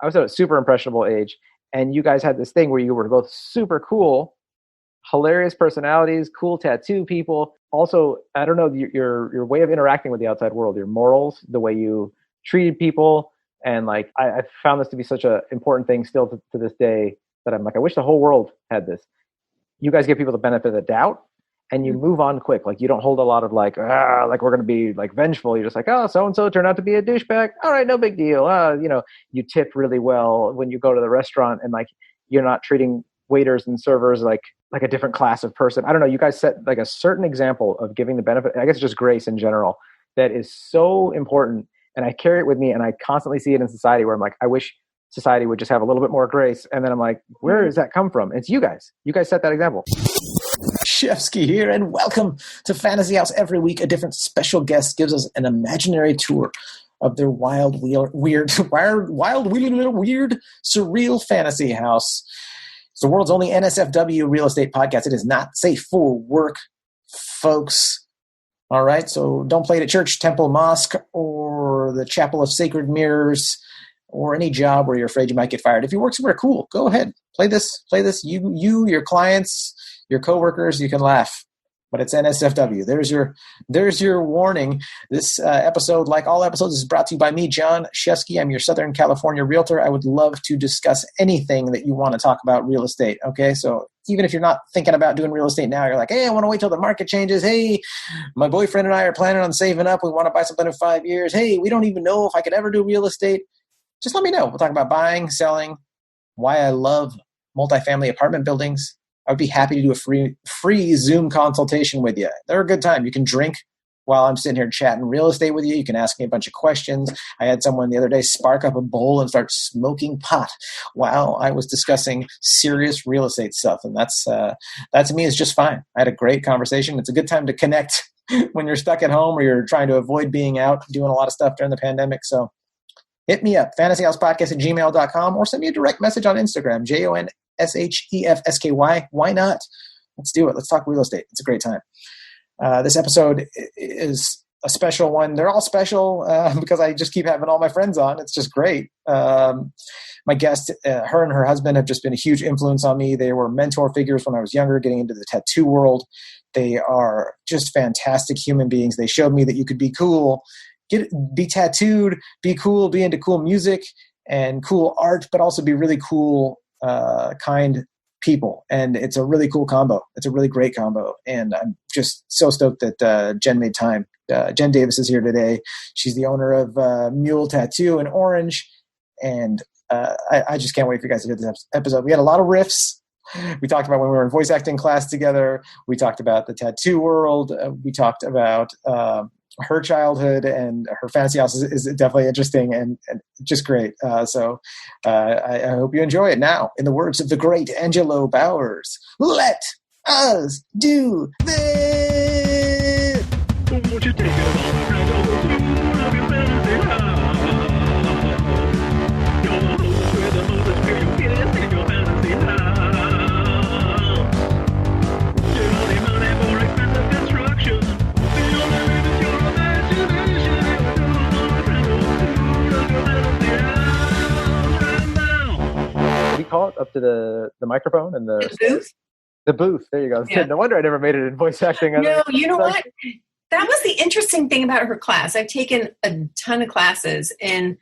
I was at a super impressionable age, and you guys had this thing where you were both super cool, hilarious personalities, cool tattoo people. Also, I don't know, your way of interacting with the outside world, your morals, the way you treated people. And like, I found this to be such an important thing still to this day, that I'm like, I wish the whole world had this. You guys give people the benefit of the doubt, and you move on quick. Like, you don't hold a lot of like we're going to be like vengeful. You're just like, oh, so-and-so turned out to be a douchebag. All right, no big deal. You tip really well when you go to the restaurant, and like, you're not treating waiters and servers like a different class of person. I don't know. You guys set like a certain example of giving the benefit, I guess just grace in general, that is so important. And I carry it with me, and I constantly see it in society where I'm like, I wish society would just have a little bit more grace. And then I'm like, where does that come from? It's you guys. You guys set that example. Shefsky here, and welcome to Fantasy House. Every week, a different special guest gives us an imaginary tour of their wild, weird, surreal fantasy house. It's the world's only NSFW real estate podcast. It is not safe for work, folks. All right, so don't play it at church, temple, mosque, or the chapel of sacred mirrors, or any job where you're afraid you might get fired. If you work somewhere cool, go ahead. Play this. You, your clients, your coworkers, you can laugh. But it's NSFW. There's your warning. This episode, like all episodes, is brought to you by me, Jon Shefsky. I'm your Southern California realtor. I would love to discuss anything that you want to talk about real estate. Okay, so even if you're not thinking about doing real estate now, you're like, hey, I want to wait till the market changes. Hey, my boyfriend and I are planning on saving up. We want to buy something in 5 years. Hey, we don't even know if I could ever do real estate. Just let me know. We'll talk about buying, selling, why I love multifamily apartment buildings. I would be happy to do a free Zoom consultation with you. They're a good time. You can drink while I'm sitting here chatting real estate with you. You can ask me a bunch of questions. I had someone the other day spark up a bowl and start smoking pot while I was discussing serious real estate stuff. And that to me is just fine. I had a great conversation. It's a good time to connect when you're stuck at home or you're trying to avoid being out doing a lot of stuff during the pandemic. So hit me up, fantasyhousepodcast@gmail.com, or send me a direct message on Instagram, JONSHEFSKY. Why not? Let's do it. Let's talk real estate. It's a great time. This episode is a special one. They're all special because I just keep having all my friends on. It's just great. My guest, her and her husband have just been a huge influence on me. They were mentor figures when I was younger, getting into the tattoo world. They are just fantastic human beings. They showed me that you could be cool, be tattooed, be cool, be into cool music and cool art, but also be really cool, kind people. And it's a really cool combo. It's a really great combo. And I'm just so stoked that Jen made time. Jen Davis is here today. She's the owner of Mule Tattoo in Orange. And I just can't wait for you guys to hear this episode. We had a lot of riffs. We talked about when we were in voice acting class together. We talked about the tattoo world. We talked about her childhood, and her fantasy house is definitely interesting and just great. So I hope you enjoy it. Now, in the words of the great Angelo Bowers, let us do this. Won't you take it? Call it up to the microphone and the booth. The booth. There you go. Yeah. No wonder I never made it in voice acting. No, you know what? That was the interesting thing about her class. I've taken a ton of classes, and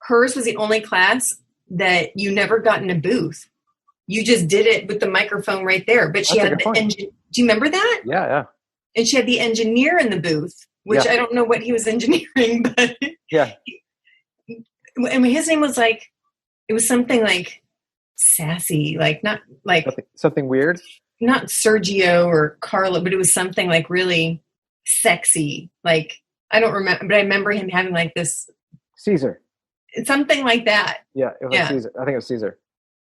hers was the only class that you never got in a booth. You just did it with the microphone right there. But she had the engine. Do you remember that? Yeah. And she had the engineer in the booth, which I don't know what he was engineering, but yeah. And his name was like, it was something like sassy, like not like something weird, not Sergio or Carlo, but it was something like really sexy. Like, I don't remember, but I remember him having like this Caesar, something like that. Yeah, it was Caesar. I think it was Caesar.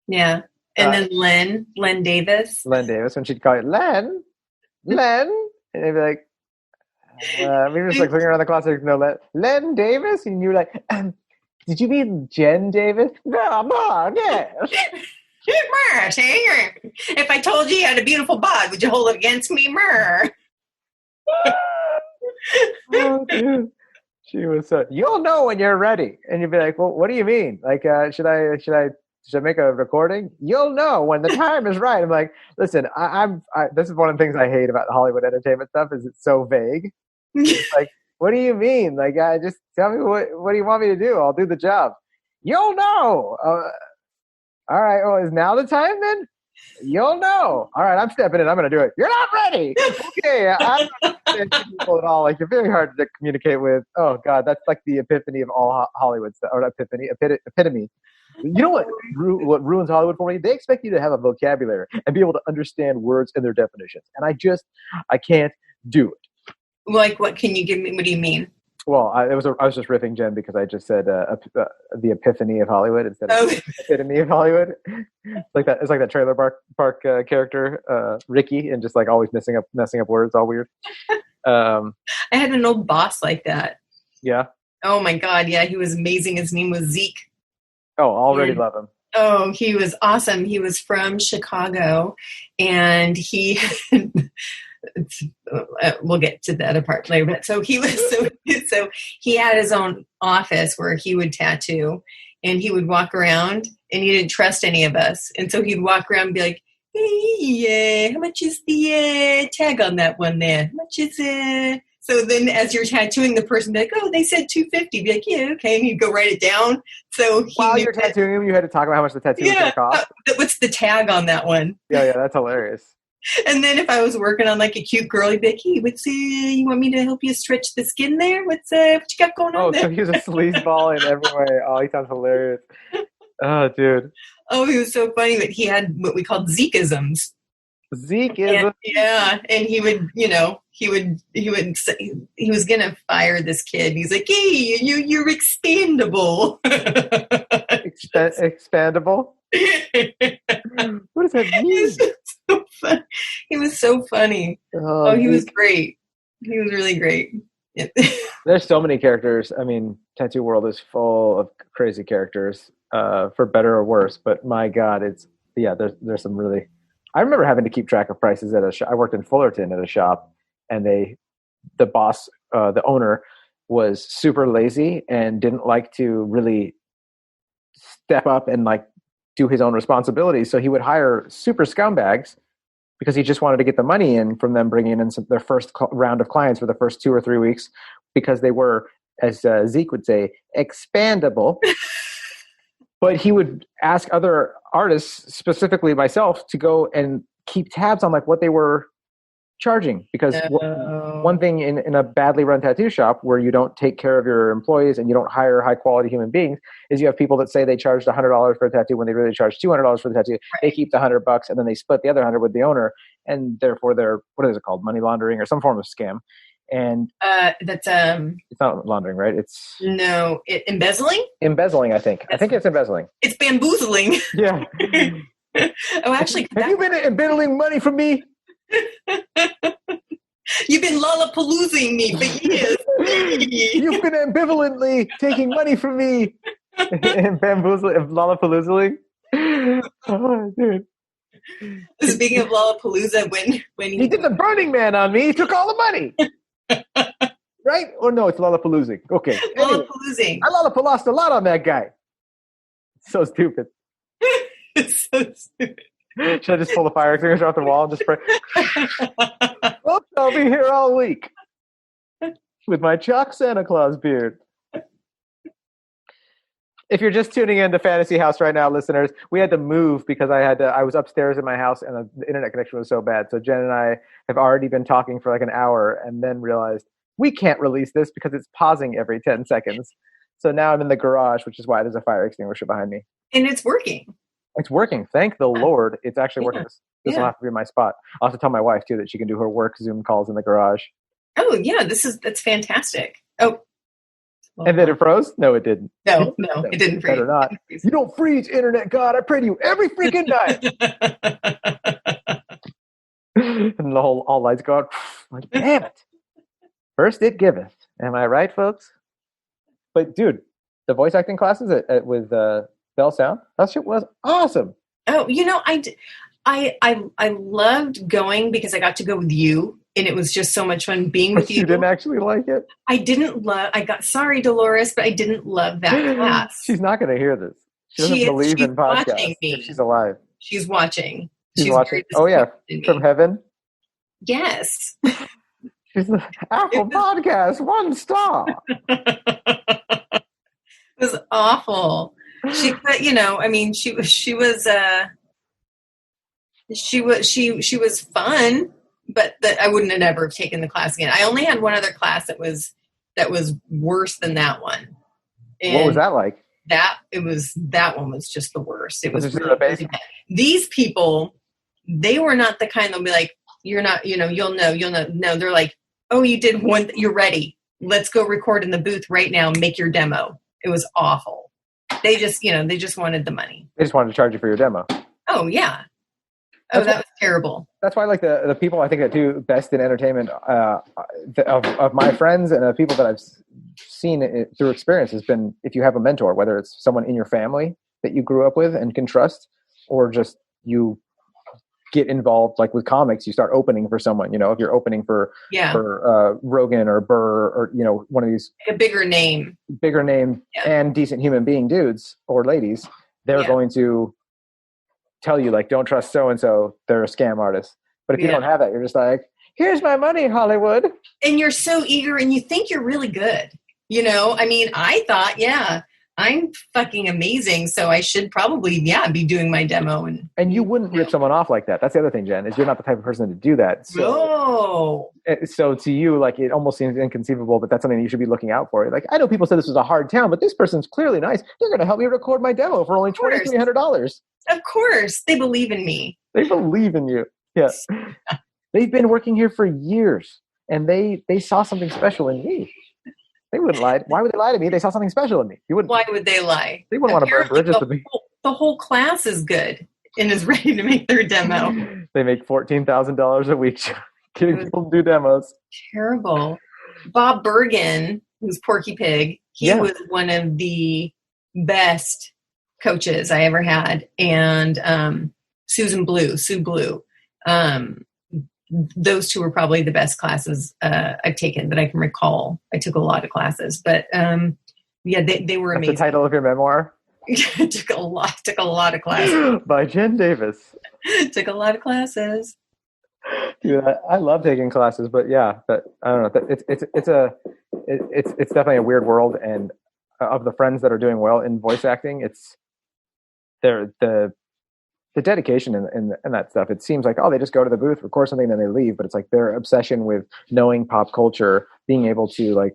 Yeah, and then Len Davis. When she'd call it Len, and they'd be like, we were just like looking around the class, like, no, Len Davis, and you were like, did you mean Jen Davis? No, yeah. If I told you you had a beautiful bod, would you hold it against me? Oh, dude. She was so, you'll know when you're ready. And you'd be like, well, what do you mean? Like, should I make a recording? You'll know when the time is right. I'm like, listen, this is one of the things I hate about the Hollywood entertainment stuff is it's so vague. It's like, what do you mean? Like, just tell me what do you want me to do? I'll do the job. You'll know. All right. Well, is now the time then? You'll know. All right, I'm stepping in. I'm going to do it. You're not ready. Okay, I don't understand people at all. Like, you're very hard to communicate with. Oh, God, that's like the epiphany of all Hollywood stuff. Or epitome. You know what ruins Hollywood for me? They expect you to have a vocabulary and be able to understand words and their definitions. And I can't do it. Like, what can you give me? What do you mean? Well, I was just riffing Jen because I just said the epiphany of Hollywood instead of epitome of Hollywood. It's like that trailer park character, Ricky, and just like always messing up words, all weird. I had an old boss like that. Yeah. Oh my God, yeah, he was amazing. His name was Zeke. Oh, already love him. Oh, he was awesome. He was from Chicago, and he. We'll get to the other part later. But so he was so he had his own office where he would tattoo, and he would walk around, and he didn't trust any of us, and so he'd walk around and be like, "Hey, how much is the tag on that one there? How much is it?" So then, as you're tattooing, the person be like, "Oh, they said $250." Be like, "Yeah, okay," and he'd go write it down. So while you're tattooing him, you had to talk about how much the tattoo was going to cost. What's the tag on that one? Yeah, that's hilarious. And then if I was working on like a cute girl, he'd be like, "Hey, you want me to help you stretch the skin there? What you got going on there?" Oh, so he was a sleazeball in every way. Oh, he sounds hilarious. Oh, dude. Oh, he was so funny. But he had what we called Zekeisms. Zekeism? Yeah. And he would say he was going to fire this kid. He's like, "Hey, you're expandable." Expandable? What does that mean? He was so funny. Oh, he was great. He was really great. There's so many characters. I mean, Tattoo World is full of crazy characters, for better or worse. But my God, there's some really. I remember having to keep track of prices at a shop. I worked in Fullerton at a shop, and the boss, the owner, was super lazy and didn't like to really step up and like do his own responsibilities. So he would hire super scumbags because he just wanted to get the money in from them bringing in their first round of clients for the first 2 or 3 weeks, because they were, as Zeke would say, expandable. But he would ask other artists, specifically myself, to go and keep tabs on like what they were charging, because one thing in a badly run tattoo shop where you don't take care of your employees and you don't hire high quality human beings is you have people that say they charged $100 for a tattoo when they really charged $200 for the tattoo. Right. They keep the $100 and then they split the other 100 with the owner, and therefore they're, what is it called, money laundering or some form of scam. And that's it's not laundering, right? It's embezzling. I think it's embezzling. It's bamboozling. Yeah. Oh, actually, have you been embezzling money from me? You've been lollapaloozing me for years. You've been ambivalently taking money from me. And lollapaloozing. Oh, dude. Speaking of Lollapalooza, when he did the Burning Man on me, he took all the money. Right? Or no, it's Lollapaloozing. Okay. Lollapaloozing. I lollapaloozed a lot on that guy. So stupid. It's so stupid. Should I just pull the fire extinguisher off the wall and just spray? Oops, I'll be here all week with my Chalk Santa Claus beard. If you're just tuning in to Fantasy House right now, listeners, we had to move because I was upstairs in my house and the internet connection was so bad. So Jen and I have already been talking for like an hour and then realized we can't release this because it's pausing every 10 seconds. So now I'm in the garage, which is why there's a fire extinguisher behind me. And it's working. It's working. Thank the Lord. It's actually working. This will have to be my spot. I'll have to tell my wife, too, that she can do her work Zoom calls in the garage. Oh, yeah. That's fantastic. Oh. Well, and then it froze? No, it didn't. No, it didn't freeze. Better not. You don't freeze, Internet God. I pray to you every freaking night. And the all lights go out. Like, damn it. First it giveth. Am I right, folks? But, dude, the voice acting classes with Bell Sound, that shit was awesome. Oh, I loved going because I got to go with you and it was just so much fun being with you. You didn't actually like it? Sorry, Dolores, but I didn't love that class. She's not going to hear this. She doesn't believe in podcasts if she's alive. She's watching. She's watching. Oh, yeah. From heaven? Yes. She's like, Apple Podcast, 1 star. It was awful. She was fun, but I wouldn't have never taken the class again. I only had one other class that was worse than that one. And what was that like? That one was just the worst. It was really bad. These people, they were not the kind that'll be like, you're not, you'll know. No, they're like, oh, you did one, you're ready. Let's go record in the booth right now. Make your demo. It was awful. They just wanted the money. They just wanted to charge you for your demo. Oh yeah. Oh, that was terrible. That's why, like, the people I think that do best in entertainment of my friends and the people that I've seen it through experience has been if you have a mentor, whether it's someone in your family that you grew up with and can trust, or just you get involved, like with comics, you start opening for someone. If you're opening for Rogan or Burr or one of these a bigger name and decent human being dudes or ladies, they're going to tell you, like, don't trust so-and-so, they're a scam artist. But if you don't have that, you're just like, here's my money, Hollywood. And you're so eager and you think you're really good. I thought, I'm fucking amazing, so I should probably, be doing my demo. And you wouldn't rip someone off like that. That's the other thing, Jen, is you're not the type of person to do that. So to you, like, it almost seems inconceivable, but that's something you should be looking out for. Like, I know people said this was a hard town, but this person's clearly nice. They're going to help me record my demo for only $2,300. Of course. They believe in me. They believe in you. Yeah. They've been working here for years, and they saw something special in me. They wouldn't lie. Why would they lie to me? They saw something special in me. Why would they lie? They wouldn't want to burn bridges to me. The whole class is good and is ready to make their demo. They make $14,000 a week getting people to do demos. Terrible. Bob Bergen, who's Porky Pig, he was one of the best coaches I ever had. And Sue Blue. Those two were probably the best classes I've taken that I can recall. I took a lot of classes, but they were amazing. That's the title of your memoir? took a lot of classes. By Jen Davis. Took a lot of classes. Dude, I love taking classes, but I don't know. It's definitely a weird world, and of the friends that are doing well in voice acting, the dedication and that stuff, it seems like, they just go to the booth, record something, then they leave. But it's like their obsession with knowing pop culture, being able to, like,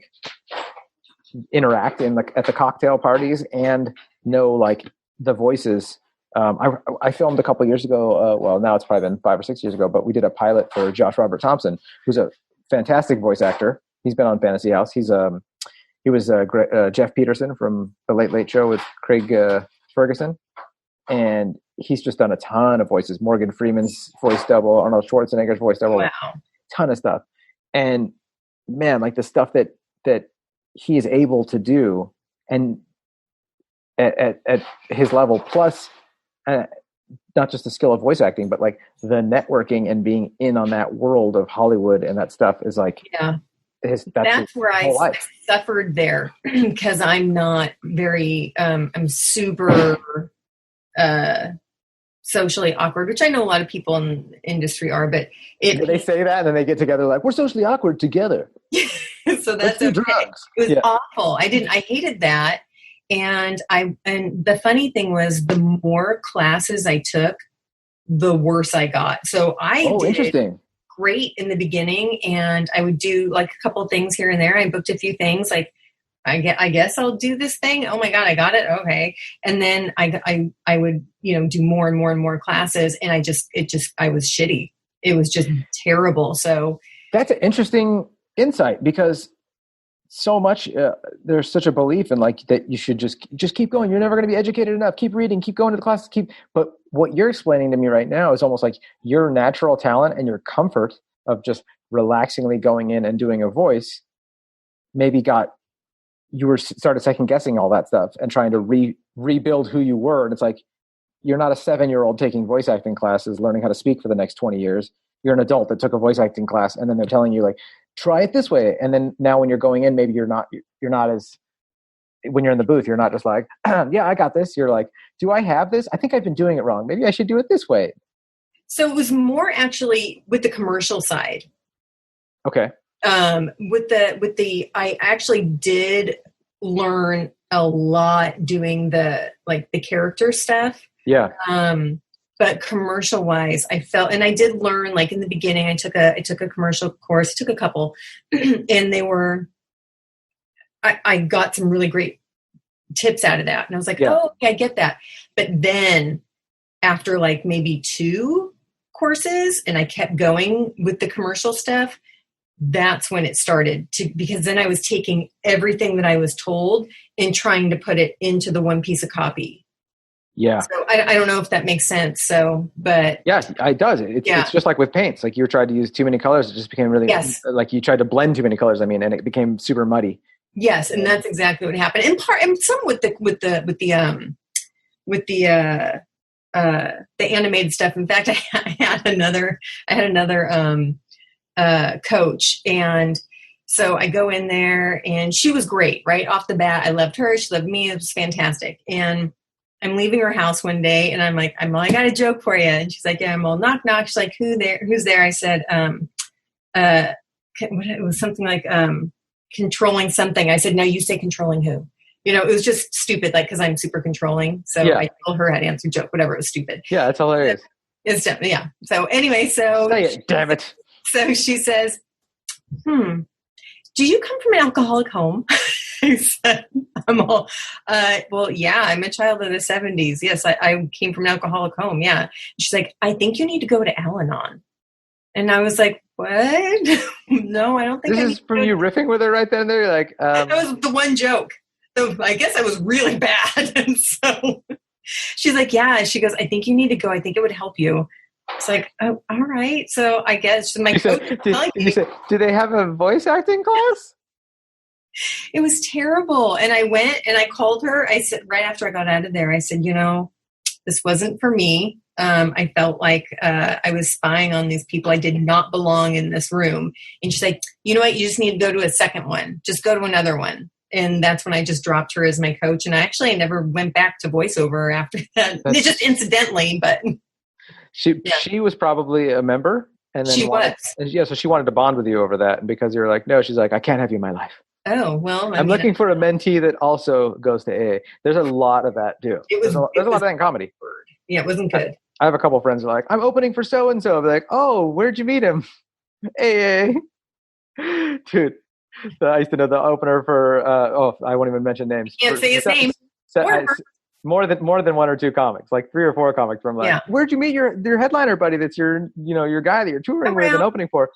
interact at the cocktail parties and know, like, the voices. I filmed a couple years ago. Well, now it's probably been 5 or 6 years ago, but we did a pilot for Josh Robert Thompson, who's a fantastic voice actor. He's been on Fantasy House. He was Jeff Peterson from The Late Late Show with Craig Ferguson. And he's just done a ton of voices. Morgan Freeman's voice double, Arnold Schwarzenegger's voice double, wow. Ton of stuff. And man, like the stuff that he is able to do, and at his level, plus not just the skill of voice acting, but like the networking and being in on that world of Hollywood and that stuff is like, that's where I suffered there because I'm not very, I'm super socially awkward, which I know a lot of people in the industry are, but they say that and then they get together like, we're socially awkward together. So that's okay. Drugs. It was awful. I hated that. And the funny thing was the more classes I took, the worse I got. So I did great in the beginning, and I would do like a couple of things here and there. I booked a few things like, I guess I'll do this thing. Oh my God, I got it. Okay. And then I would, do more and more and more classes. And I was shitty. It was just terrible. So that's an interesting insight, because so much, there's such a belief in like that you should just keep going. You're never going to be educated enough. Keep reading, keep going to the classes, but what you're explaining to me right now is almost like your natural talent and your comfort of just relaxingly going in and doing a voice maybe you started second guessing all that stuff and trying to rebuild who you were. And it's like, you're not a 7-year-old taking voice acting classes, learning how to speak for the next 20 years. you're an adult that took a voice acting class, and then they're telling you like, try it this way. And then now when you're going in, maybe you're not as, when you're in the booth, you're not just like, yeah, I got this. You're like, do I have this? I think I've been doing it wrong. Maybe I should do it this way. So it was more actually with the commercial side. Okay. I actually did learn a lot doing the character stuff. Yeah. But commercial wise, I felt, and I did learn, like in the beginning, I took a commercial course, took a couple, and I got some really great tips out of that. And I was like, oh, okay, I get that. But then after like maybe 2 courses, and I kept going with the commercial stuff, that's when it started because then I was taking everything that I was told and trying to put it into the one piece of copy. Yeah. So I don't know if that makes sense. So, but yeah, it does. It's just like with paints. Like you tried to use too many colors, it just became really like you tried to blend too many colors. I mean, and it became super muddy. Yes, and that's exactly what happened. And some with the animated stuff. In fact, I had another coach, and so I go in there, and she was great right off the bat. I loved her. She loved me. It was fantastic. And I'm leaving her house one day, and I'm like, I got a joke for you. And she's like, yeah. I'm all knock knock. She's like, who's there? I said, it was something like controlling something. I said, no, you say controlling who? You know, it was just stupid, like because I'm super controlling. So I told her how to answer a joke, whatever. It was stupid. Yeah, it's hilarious. It's definitely So anyway, say it, damn it. So she says, do you come from an alcoholic home? I said, I'm all, well, yeah, I'm a child of the 70s. Yes, I came from an alcoholic home. Yeah. She's like, I think you need to go to Al-Anon. And I was like, what? No, I don't think this is from you riffing with her right then and there. You're like, that was the one joke. So I guess I was really bad. And so she's like, yeah. She goes, I think you need to go. I think it would help you. It's like, oh, all right. So I guess my coach do they have a voice acting class? It was terrible. And I went and I called her. I said, right after I got out of there, I said, this wasn't for me. I felt like I was spying on these people. I did not belong in this room. And she's like, you know what? You just need to go to a second one. Just go to another one. And that's when I just dropped her as my coach. And I never went back to voiceover after that. Just incidentally, but she was probably a member, and then so she wanted to bond with you over that. And because you're like, no, she's like, I can't have you in my life. Oh, well, I'm looking for a mentee that also goes to AA. There's a lot of that too. There's a lot of that in comedy. Yeah, it wasn't good. I have a couple of friends who are like, I'm opening for so and so. They're like, oh, where'd you meet him? AA. Dude. So I used to know the opener for I won't even mention names. Can't say his name. More than 1 or 2 comics, like 3 or 4 comics. From like, where'd you meet your headliner buddy? That's your guy that you're touring with and opening for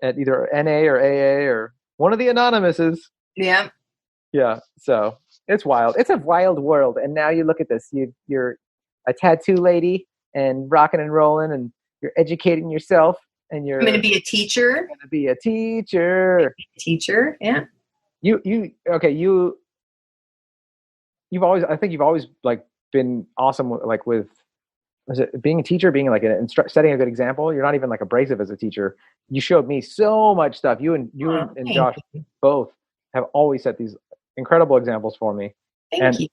at either NA or AA or one of the anonymouses. Yeah. Yeah. So it's wild. It's a wild world. And now you look at this. You're a tattoo lady and rocking and rolling, and you're educating yourself. And I'm going to be a teacher. Going to be a teacher. Yeah. I think you've always like been awesome. Like with, being a teacher, being like setting a good example. You're not even like abrasive as a teacher. You showed me so much stuff. You and Josh both have always set these incredible examples for me. Thank you.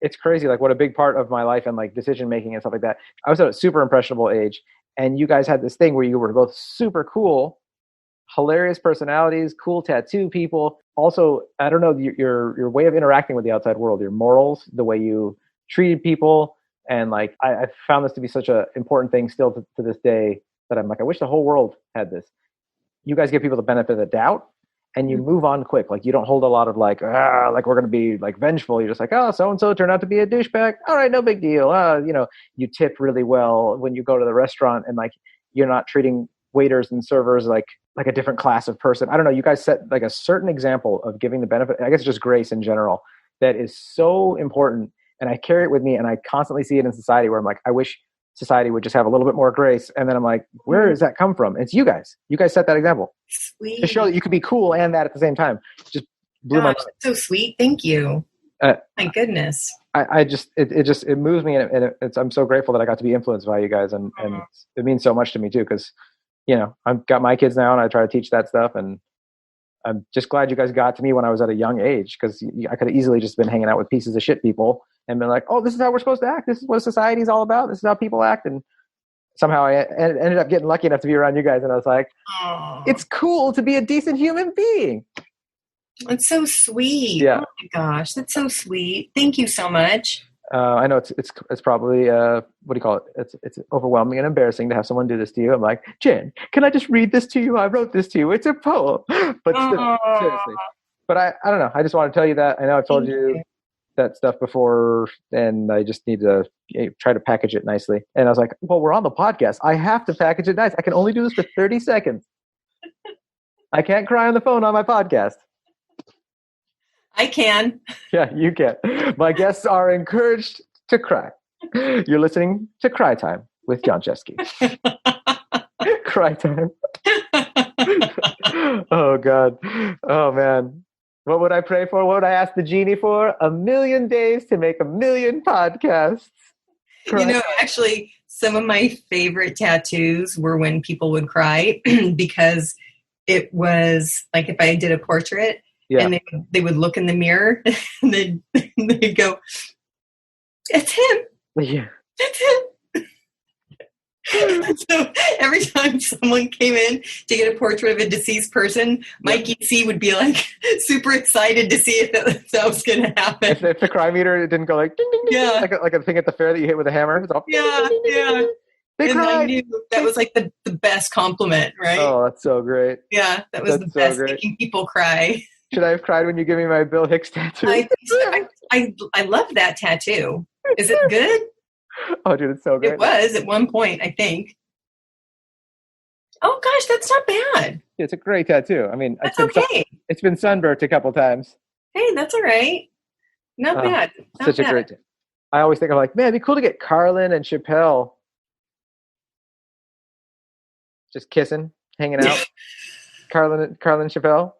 It's crazy. Like what a big part of my life and like decision making and stuff like that. I was at a super impressionable age. And you guys had this thing where you were both super cool, hilarious personalities, cool tattoo people. Also, I don't know, your way of interacting with the outside world, your morals, the way you treated people. And like, I found this to be such an important thing still to this day that I'm like, I wish the whole world had this. You guys give people the benefit of the doubt and you move on quick. Like you don't hold a lot of like we're going to be like vengeful. You're just like, oh, so-and-so turned out to be a douchebag. All right, no big deal. You tip really well when you go to the restaurant, and like, you're not treating waiters and servers like a different class of person. I don't know. You guys set like a certain example of giving the benefit. I guess just grace in general that is so important. And I carry it with me, and I constantly see it in society where I'm like, I wish society would just have a little bit more grace. And then I'm like, where does that come from? It's you guys. You guys set that example. Sweet. To show that you could be cool and that at the same time. Just blew my mind. So sweet. Thank you. My goodness. It moves me, and I'm so grateful that I got to be influenced by you guys, and it means so much to me too, because I've got my kids now and I try to teach that stuff. And I'm just glad you guys got to me when I was at a young age, because I could have easily just been hanging out with pieces of shit people and been like, oh, this is how we're supposed to act. This is what society's all about. This is how people act. And somehow I ended up getting lucky enough to be around you guys. And I was like, it's cool to be a decent human being. It's so sweet. Yeah. Oh my gosh, that's so sweet. Thank you so much. I know it's probably what do you call it? It's overwhelming and embarrassing to have someone do this to you. I'm like, Jen, can I just read this to you? I wrote this to you. It's a poem. But still, seriously. But I don't know. I just want to tell you that. I know I've told you that stuff before, and I just need to try to package it nicely. And I was like, well, we're on the podcast. I have to package it nice. I can only do this for 30 seconds. I can't cry on the phone on my podcast. I can. Yeah, you can. My guests are encouraged to cry. You're listening to Cry Time with Jon Shefsky. Cry Time. Oh, God. Oh, man. What would I pray for? What would I ask the genie for? 1,000,000 days to make 1,000,000 podcasts. Cry. Actually, some of my favorite tattoos were when people would cry because it was like if I did a portrait, yeah. And they would look in the mirror and they'd go, it's him. Yeah. It's him. So every time someone came in to get a portrait of a deceased person, Mikey C would be like super excited to see if that was going to happen. If the cry meter didn't go like ding, ding, ding, yeah. like a thing at the fair that you hit with a hammer. It's all, yeah, ding, ding, ding, yeah. Ding, ding. They and cried. I knew that was like the best compliment, right? Oh, that's so great. Yeah, that was the best, making people cry. Should I have cried when you give me my Bill Hicks tattoo? I love that tattoo. Is it good? Oh, dude, it's so good. It was at one point, I think. Oh gosh, that's not bad. It's a great tattoo. I mean, that's okay. It's been sunburnt a couple times. Hey, that's all right. Not bad. Not such bad. A great. I always think I'm like, man, it'd be cool to get Carlin and Chappelle just kissing, hanging out. Carlin and Chappelle.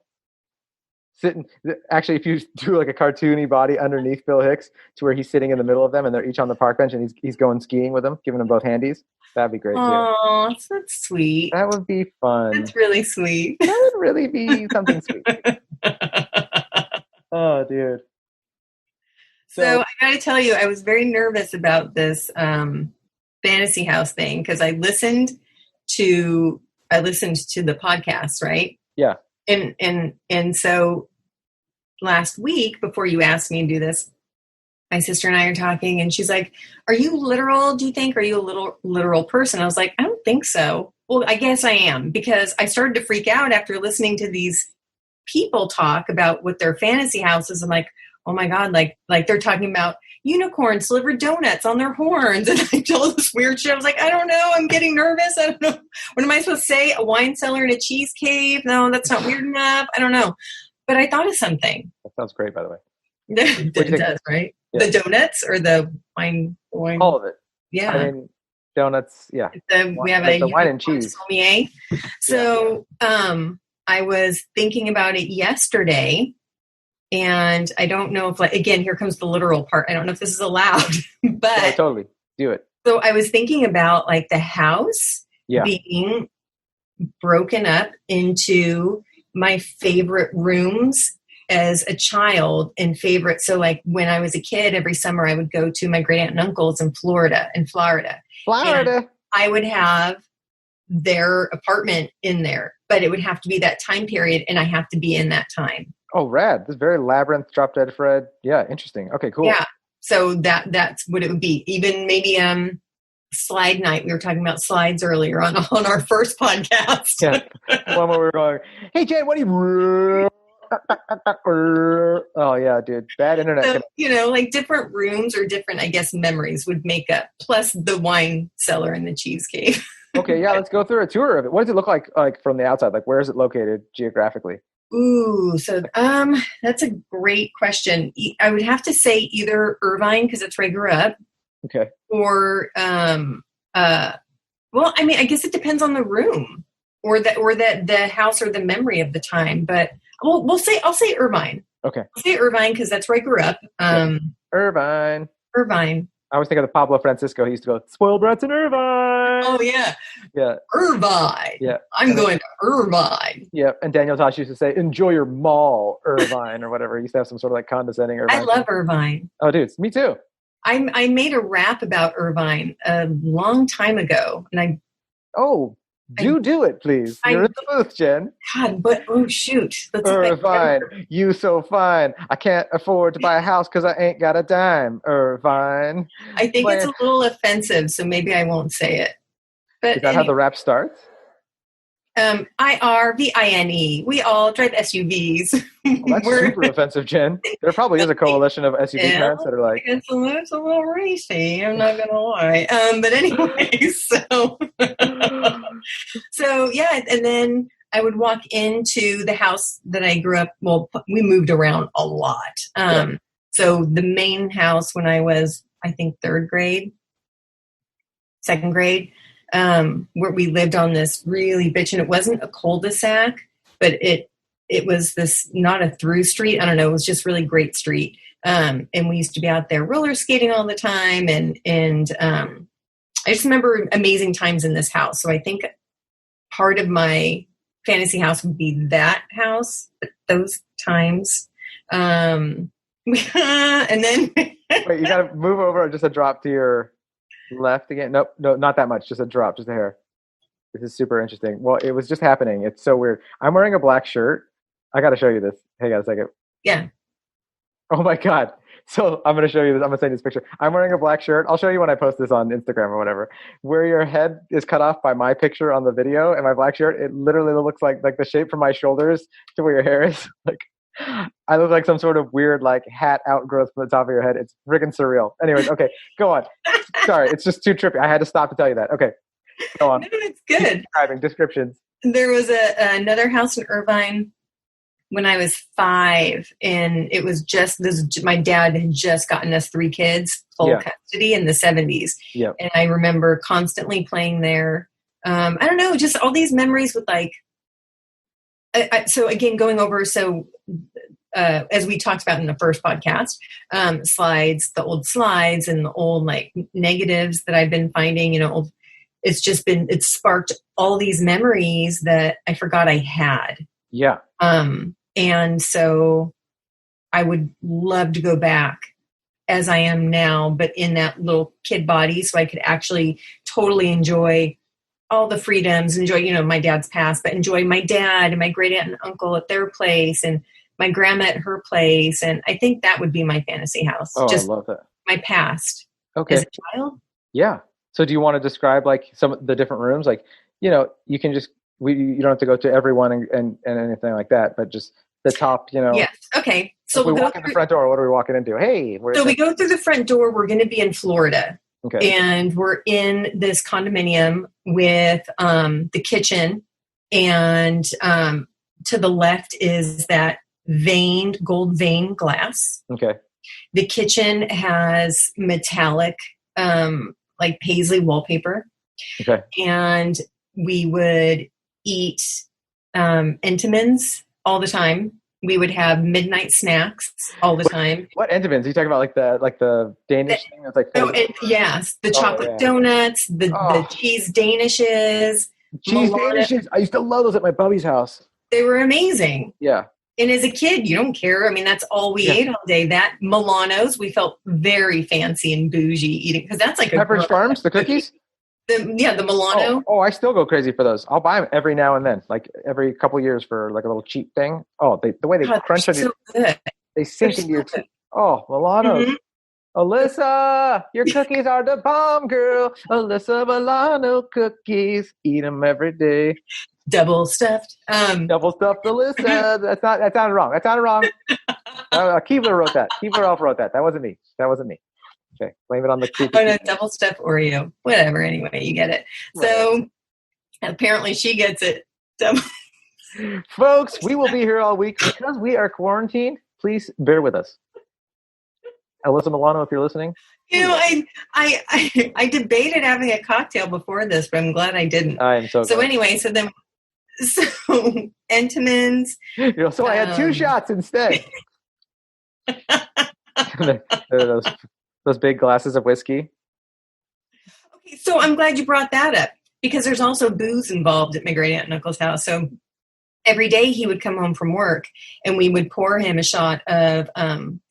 Sitting, actually, if you do like a cartoony body underneath Bill Hicks to where he's sitting in the middle of them and they're each on the park bench and he's going skiing with them, giving them both handies, that'd be great too. Oh, that's sweet. That would be fun. That's really sweet. That would really be something sweet. Oh, dude. So I got to tell you, I was very nervous about this fantasy house thing because I listened to the podcast, right? Yeah. And so last week, before you asked me to do this, my sister and I are talking and she's like, are you literal? Do you think, are you a literal person? I was like, I don't think so. Well, I guess I am, because I started to freak out after listening to these people talk about what their fantasy houses. I'm like, oh my God, like they're talking about unicorns deliver donuts on their horns. And I told this weird shit. I was like, I don't know. I'm getting nervous. I don't know. What am I supposed to say? A wine cellar in a cheese cave? No, that's not weird enough. I don't know. But I thought of something. That sounds great, by the way. It does, right? Yeah. The donuts or the wine? All of it. Yeah. I mean, donuts, yeah. We have the wine and cheese. Sommelier. So I was thinking about it yesterday. And I don't know if, again, here comes the literal part. I don't know if this is allowed, but yeah, totally do it. So I was thinking about the house being broken up into my favorite rooms as a child and favorite. So when I was a kid, every summer I would go to my great aunt and uncles in Florida. And I would have their apartment in there, but it would have to be that time period, and I have to be in that time. Oh, rad. This is very Labyrinth, Drop Dead Fred. Yeah, interesting. Okay, cool. Yeah. So that's what it would be. Even maybe slide night. We were talking about slides earlier on our first podcast. Yeah. One where we were going, hey, Jen, what do you... Oh, yeah, dude. Bad internet. So, different rooms or different, I guess, memories would make up, plus the wine cellar and the cheese cave. Okay, yeah, let's go through a tour of it. What does it look like from the outside? Where is it located geographically? Ooh, so that's a great question. I would have to say either Irvine, because that's where I grew up. Okay. Or well, I mean, I guess it depends on the room or the house or the memory of the time. But I'll say Irvine. Okay. I'll say Irvine because that's where I grew up. Irvine. Irvine. I always think of the Pablo Francisco. He used to go, spoiled brats in Irvine. Oh, yeah. Yeah. Irvine. Yeah. I'm going to Irvine. Yeah. And Daniel Tosh used to say, enjoy your mall, Irvine, or whatever. He used to have some sort of like condescending Irvine. I love Irvine. Oh, dude, me too. I made a rap about Irvine a long time ago. And do it, please. You're in the booth, Jen. God, but shoot. Irvine, you so fine. I can't afford to buy a house because I ain't got a dime. Irvine. I think it's a little offensive, so maybe I won't say it. But is that how the rap starts? IRVINE. We all drive SUVs. Well, that's super offensive, Jen. There probably is a coalition of SUV parents that are like, it's a little racy. I'm not gonna lie. But anyway, so yeah, and then I would walk into the house that I grew up. Well, we moved around a lot. So the main house when I was, I think, second grade. Where we lived on this really bitch, and it wasn't a cul-de-sac, but it was this, not a through street. I don't know. It was just really great street. And we used to be out there roller skating all the time. And I just remember amazing times in this house. So I think part of my fantasy house would be that house, those times. And then wait, you got to move over just a drop to your left again. Nope, no, not that much. Just a drop, just a hair. This is super interesting. Well, it was just happening. It's so weird. I'm wearing a black shirt. I got to show you this. Hang on a second. Yeah. Oh my God. So I'm going to show you this. I'm going to send you this picture. I'm wearing a black shirt. I'll show you when I post this on Instagram or whatever. Where your head is cut off by my picture on the video and my black shirt, it literally looks like the shape from my shoulders to where your hair is. Like, I look like some sort of weird like hat outgrowth from the top of your head. It's freaking surreal. Anyways, okay, go on. Sorry, it's just too trippy. I had to stop to tell you that. Okay, go on. No, it's good. Descriptions. There was another house in Irvine when I was 5, and it was just this. My dad had just gotten us 3 kids, full custody in the 70s. Yep. And I remember constantly playing there. I don't know, just all these memories with like. So again, going over, as we talked about in the first podcast, slides, the old slides and the old like negatives that I've been finding, it's sparked all these memories that I forgot I had. Yeah. And so I would love to go back as I am now, but in that little kid body, so I could actually totally enjoy all the freedoms, enjoy, my dad's past, but enjoy my dad and my great aunt and uncle at their place and my grandma at her place. And I think that would be my fantasy house. Oh, just I love that. My past. Okay. As a child. Yeah. So do you want to describe like some of the different rooms? Like, you can just, you don't have to go to everyone and anything like that, but just the top, Yes. Okay. So we walk in the front door. What are we walking into? Hey. So we go through the front door. We're going to be in Florida. Okay. And we're in this condominium with the kitchen, and to the left is that gold veined glass. Okay. The kitchen has metallic, like paisley wallpaper. Okay. And we would eat Entenmann's all the time. We would have midnight snacks all the time. What Entenmann's? Are you talking about like the Danish thing? That's like yes, the chocolate donuts, the cheese Danishes. Cheese Danishes. I used to love those at my Bubby's house. They were amazing. Yeah. And as a kid, you don't care. I mean, that's all we ate all day. That Milanos, we felt very fancy and bougie eating, because that's like Pepperidge Farms, the cookies. The Milano. Oh, I still go crazy for those. I'll buy them every now and then, like every couple years for like a little cheap thing. Oh, the way they crunch on you, they sink into your teeth. Oh, Milano. Mm-hmm. Alyssa, your cookies are the bomb, girl. Alyssa Milano cookies, eat them every day. Double stuffed. Double stuffed Alyssa. That sounded wrong. Keebler wrote that. Keebler wrote that. That wasn't me. Okay, blame it on the creepy. Oh no, double stuffed Oreo. Whatever. Anyway, you get it. Right. So apparently she gets it. Folks, we will be here all week because we are quarantined. Please bear with us. Alyssa Milano, if you're listening. I debated having a cocktail before this, but I'm glad I didn't. I am so glad. So anyway, so Entenmann's. So I had 2 shots instead. Those big glasses of whiskey. So I'm glad you brought that up because there's also booze involved at my great aunt and uncle's house. So every day he would come home from work and we would pour him a shot of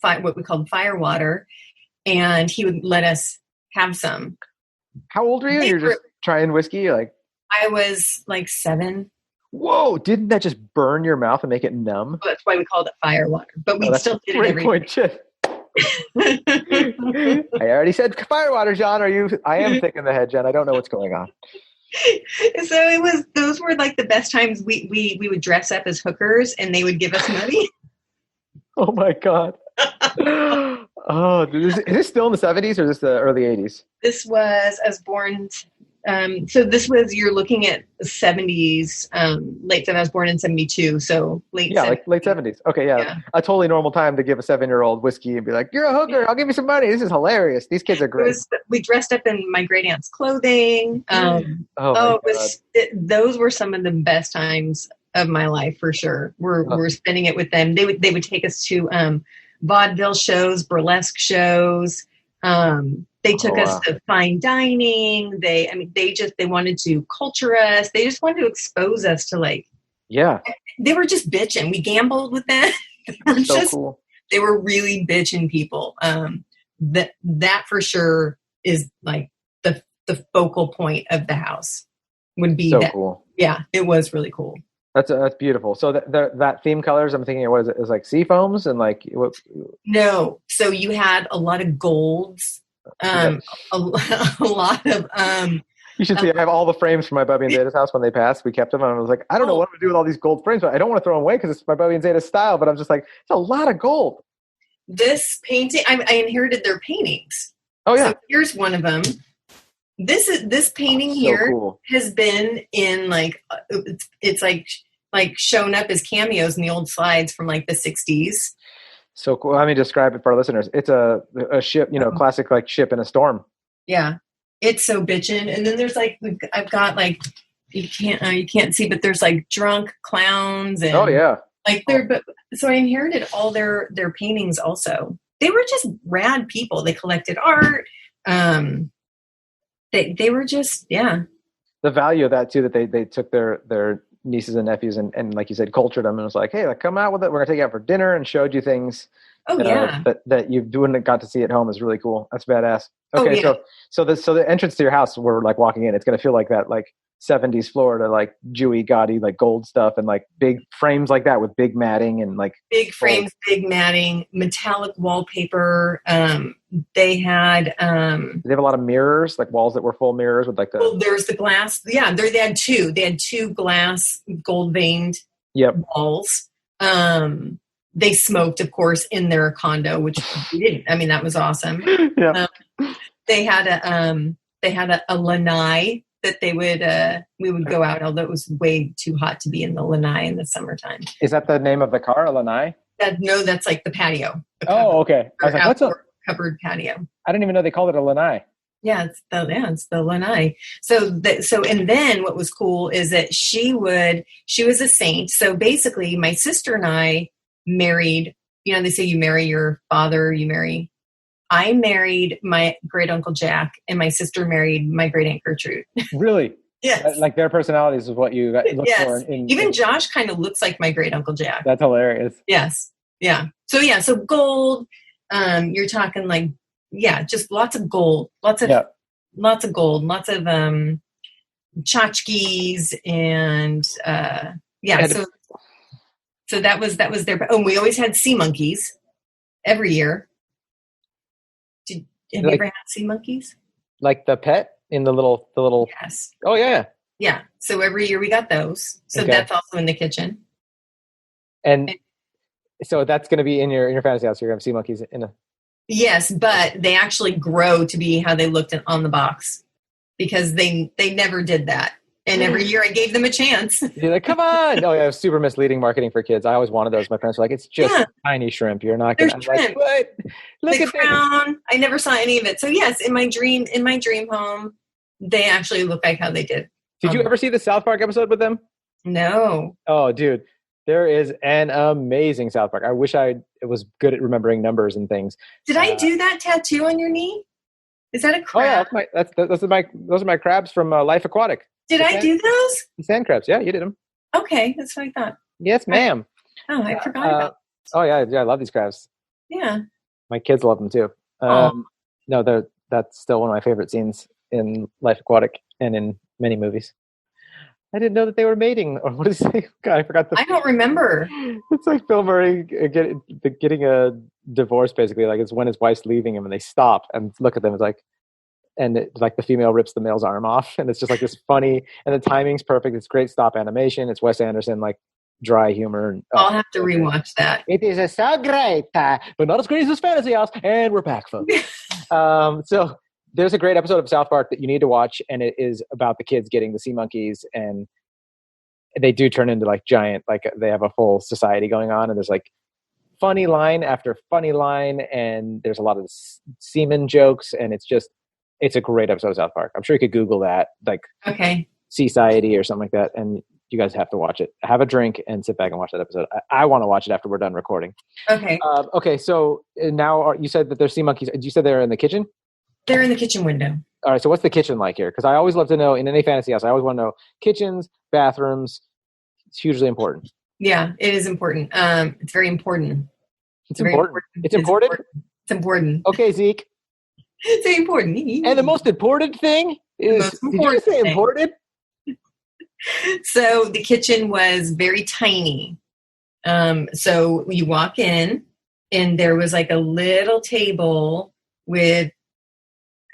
what we called fire water, and he would let us have some. How old are you? You're just trying whiskey? Like, I was like 7. Whoa! Didn't that just burn your mouth and make it numb? Well, that's why we called it fire water. But we still did it every day. I already said fire water, Jon. I am thick in the head, Jen. I don't know what's going on. So those were like the best times. We would dress up as hookers and they would give us money. Oh my God. Oh, is this still in the 70s or is this the early 80s? This was, I was born, so this was, you're looking at the 70s, late 70s. I was born in 72, so late 70s. Like late 70s. Okay, yeah. A totally normal time to give a 7-year-old whiskey and be like, you're a hooker, I'll give you some money. This is hilarious. These kids are great. We dressed up in my great aunt's clothing. Those were some of the best times of my life for sure. We're spending it with them. They would take us to vaudeville shows, burlesque shows. They took us to fine dining. They wanted to culture us. They just wanted to expose us to they were just bitching. We gambled with them. Cool. They were really bitching people. That for sure is like the focal point of the house would be so that. Cool. Yeah, it was really cool. That's beautiful. So that theme colors, I'm thinking, what is it? Is like sea foams and like what? No. So you had a lot of golds, a lot of. You should see. I have all the frames from my Bubby and Zeta's house when they passed. We kept them, and I was like, I don't know what to do with all these gold frames, but I don't want to throw them away because it's my Bubby and Zeta's style. But I'm just like, it's a lot of gold. This painting, I inherited their paintings. Oh yeah. So here's one of them. This painting here cool. has been in it's like shown up as cameos in the old slides from like the 60s. So cool. Let me describe it for our listeners. It's a ship, classic like ship in a storm. Yeah, it's so bitchin'. And then there's I've got you can't see, but there's like drunk clowns and so I inherited all their paintings. Also, they were just rad people. They collected art. They were just the value of that too, that they took their nieces and nephews and like you said, cultured them and was like, hey, come out with it. We're gonna take you out for dinner and showed you things that you wouldn't got to see at home is really cool. That's badass. Okay, so the entrance to your house, we're like walking in, it's gonna feel like that 70s Florida, like Jewy, gaudy, like gold stuff and like big frames like that with big matting and like big frames, big matting, metallic wallpaper. They had they have a lot of mirrors, like walls that were full mirrors with like there's the glass. Yeah, they had two. They had 2 glass gold veined walls. They smoked, of course, in their condo, which we didn't. I mean, that was awesome. Yeah. They had a lanai that we would go out, although it was way too hot to be in the lanai in the summertime. Is that the name of the car, a lanai? No, that's like the patio. Okay. I was like, what's a covered patio? I didn't even know they called it a lanai. Yeah, it's the lanai. So and then what was cool is that she was a saint. So basically, my sister and I married. They say you marry your father, I married my great uncle Jack, and my sister married my great aunt Gertrude. Really? Yes. Like their personalities is what you look for. Even Josh kind of looks like my great uncle Jack. That's hilarious. Yes. Yeah. So gold. You're talking just lots of gold, lots of gold, lots of tchotchkes and So that was their. Oh, we always had sea monkeys every year. Have you ever had sea monkeys? Like the pet in the little. Yes. Oh yeah. Yeah. So every year we got those. So that's also in the kitchen. And so that's going to be in your fantasy house. You're going to have sea monkeys in a. Yes, but they actually grow to be how they looked on the box because they never did that. And every year I gave them a chance. You're like, come on. Oh, yeah, super misleading marketing for kids. I always wanted those. My parents were like, it's just tiny shrimp. You're not going to. Like, what? Look at crown. I never saw any of it. So, yes, in my dream home, they actually look like how they did. Did you ever see the South Park episode with them? No. Oh, dude. There is an amazing South Park. I wish I was good at remembering numbers and things. Did I do that tattoo on your knee? Is that a Oh yeah, crab? those are my crabs from Life Aquatic. Did I do those? The sand crabs. Yeah, you did them. Okay, that's what I thought. Yes, ma'am. I forgot about Oh yeah, I love these crabs. Yeah. My kids love them too. No, that's still one of my favorite scenes in Life Aquatic and in many movies. I didn't know that they were mating. Or what is it? God, I forgot I don't remember. It's like Bill Murray getting a divorce, basically. Like it's when his wife's leaving him, and they stop and look at them. It's like, and it's like the female rips the male's arm off, and it's just like this funny, and the timing's perfect. It's great stop animation. It's Wes Anderson, like dry humor. I'll have to rewatch that. It is so great, but not as great as this Fantasy House. And we're back, folks. So there's a great episode of South Park that you need to watch, and it is about the kids getting the sea monkeys, and they do turn into like giant, like they have a whole society going on, and there's like funny line after funny line, and there's a lot of semen jokes, and it's a great episode of South Park. I'm sure you could Google that, like Seasiety or something like that, and you guys have to watch it. Have a drink and sit back and watch that episode. I want to watch it after we're done recording. Okay. Okay, so now you said that there's sea monkeys. You said they're in the kitchen? They're in the kitchen window. All right, so what's the kitchen like here? Because I always love to know, in any fantasy house, I always want to know kitchens, bathrooms. It's hugely important. Yeah, it is important. It's very important. It's important. It's important? It's important. Okay, Zeke. It's very important. And the most important thing is, did you say important? So the kitchen was very tiny. So you walk in, and there was like a little table with,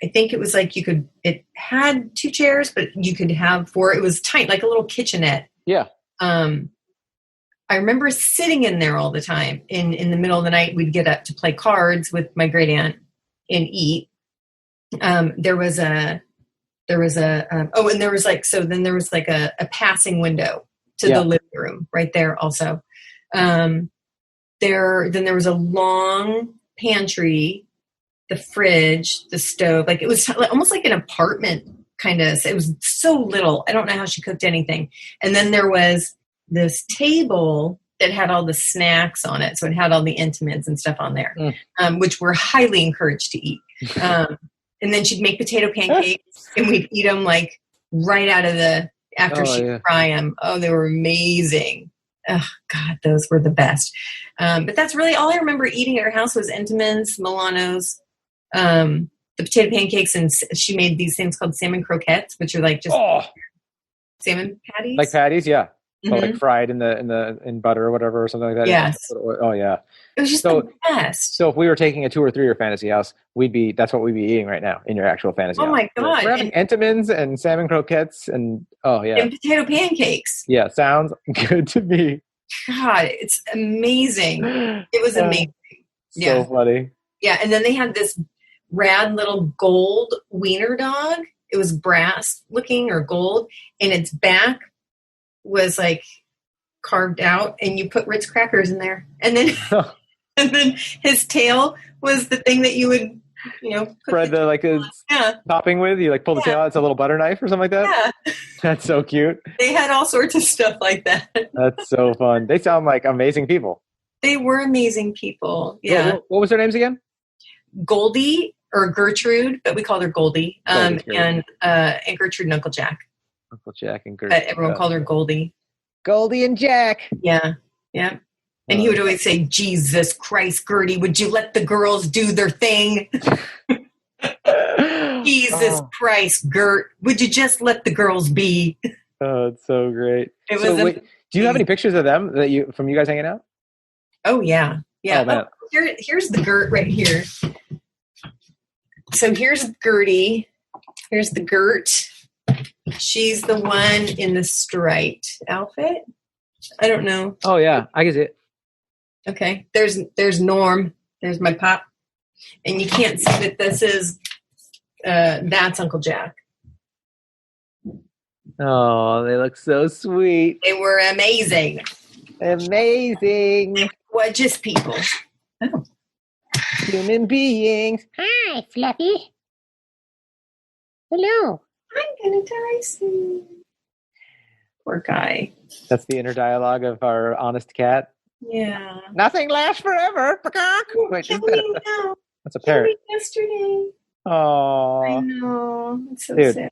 I think it was like it had 2 chairs, but you could have 4. It was tiny, like a little kitchenette. Yeah. I remember sitting in there all the time. In the middle of the night, we'd get up to play cards with my great aunt and eat. There was a passing window to the living room right there also. Then there was a long pantry, the fridge, the stove, like it was almost like an apartment kind of. It was so little. I don't know how she cooked anything. And then there was this table that had all the snacks on it. So it had all the Intimates and stuff on there, which were highly encouraged to eat. And then she'd make potato pancakes, and we'd eat them like right out of after she'd fry them. Oh, they were amazing. Oh, God, those were the best. But that's really all I remember eating at her house was Entenmann's, Milano's, the potato pancakes, and she made these things called salmon croquettes, which are like just salmon patties. Like patties, yeah. Mm-hmm. So like fried in butter or whatever or something like that. Yes. Oh yeah. It was just the best. So if we were taking a tour through your fantasy house, that's what we'd be eating right now in your actual fantasy house. Oh my God. We're having Entenmann's and salmon croquettes and and potato pancakes. Yeah, sounds good to me. God, it's amazing. It was amazing. So funny. Yeah, and then they had this rad little gold wiener dog. It was brass looking or gold, and its back was like carved out, and you put Ritz crackers in there, and then and then his tail was the thing that you would spread the topping with. You like pull the tail out. It's a little butter knife or something like that. Yeah. That's so cute. They had all sorts of stuff like that. That's so fun. They sound like amazing people. They were amazing people. Yeah. What was their names again? Goldie or Gertrude, but we called her Goldie. And Gertrude and Uncle Jack. Uncle Jack and Gertrude. But everyone called her Goldie. Goldie and Jack. Yeah. Yeah. And he would always say, Jesus Christ, Gertie, would you let the girls do their thing? Jesus Christ, Gert, would you just let the girls be? Oh, it's so great. Do you have any pictures of them from you guys hanging out? Oh, yeah. Yeah. Oh, man. Here's the Gert right here. So here's Gertie. Here's the Gert. She's the one in the striped outfit. I don't know. Oh, yeah. I can see it. Okay. There's Norm. There's my pop. And you can't see that this is, that's Uncle Jack. Oh, they look so sweet. They were amazing. Amazing. What, just people. Oh. Human beings. Hi, Fluffy. Hello. I'm gonna die soon. Poor guy. That's the inner dialogue of our honest cat. Yeah. Nothing lasts forever. Wait, Kill me now. That's a parrot. Yesterday. I Oh, know. It's so dude. sad.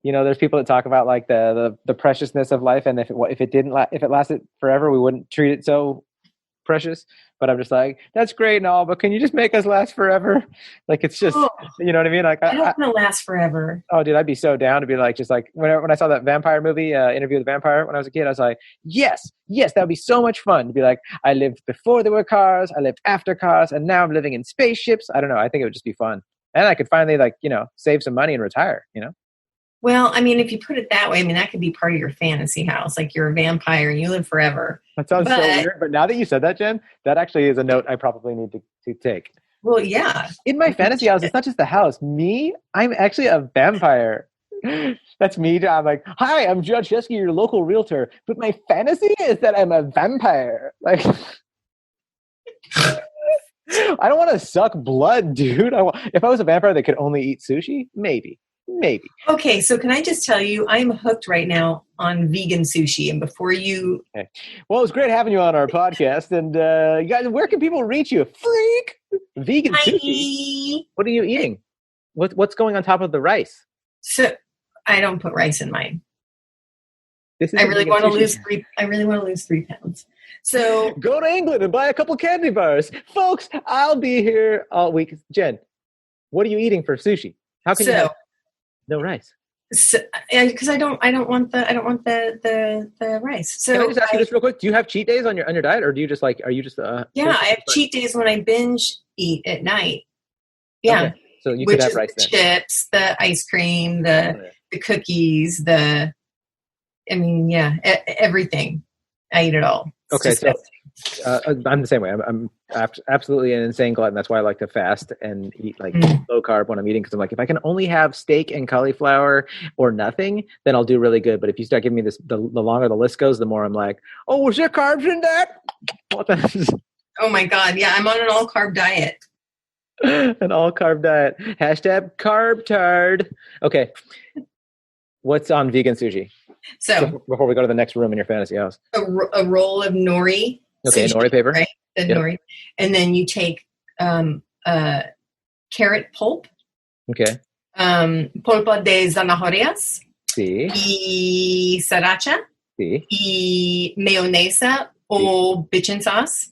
You know, there's people that talk about like the preciousness of life, and if it lasted forever, we wouldn't treat it so precious. But I'm just like, that's great and all, but can you just make us last forever? Like, it's just, Oh, you know what I mean? Like, I don't want to last forever. oh, dude, I'd be so down to be like, just like when I saw that vampire movie, Interview with the Vampire, when I was a kid, I was like, yes, that would be so much fun to be like, I lived before there were cars, I lived after cars, and now I'm living in spaceships. I don't know. I think it would just be fun. And I could finally, like, you know, save some money and retire, you know? Well, I mean, if you put it that way, I mean, that could be part of your fantasy house. Like you're a vampire and you live forever. That sounds so weird. But now that you said that, Jen, that actually is a note I probably need to take. Well, yeah. In my fantasy house, it's not just the house. Me, I'm actually a vampire. That's me. I'm like, hi, I'm Jon Shefsky, your local realtor. But my fantasy is that I'm a vampire. Like, I don't want to suck blood, dude. If I was a vampire that could only eat sushi, maybe. Okay, so can I just tell you, I'm hooked right now on vegan sushi. And before you... Okay. Well, it was great having you on our podcast. And you guys, where can people reach you? Freak! Vegan sushi. What are you eating? What's going on top of the rice? So I don't put rice in mine. I really want to lose 3 pounds. So go to England and buy a couple candy bars. Folks, I'll be here all week. Jen, what are you eating for sushi? How can you have no rice? So, because I don't want the rice. So can I just ask you this real quick? Do you have cheat days on your diet, or do you just like? Are you just? I have cheat days when I binge eat at night. Yeah, okay. So you could have rice then. The chips, the ice cream, the cookies, everything. I eat it all. It's okay, so I'm the same way. I'm absolutely an insane glutton. That's why I like to fast and eat like low carb when I'm eating, because I'm like, if I can only have steak and cauliflower or nothing, then I'll do really good. But if you start giving me this, the longer the list goes, the more I'm like, oh, was there carbs in that? Oh my God. Yeah, I'm on an all carb diet. An all carb diet. Hashtag carb tard. Okay. What's on vegan sushi? So before we go to the next room in your fantasy house, a roll of nori. Okay, sushi, nori paper. Right? The nori. And then you take carrot pulp. Okay. Polpa de zanahorias. Sí. Y sriracha. Sí. Y mayonesa o bitchin sauce.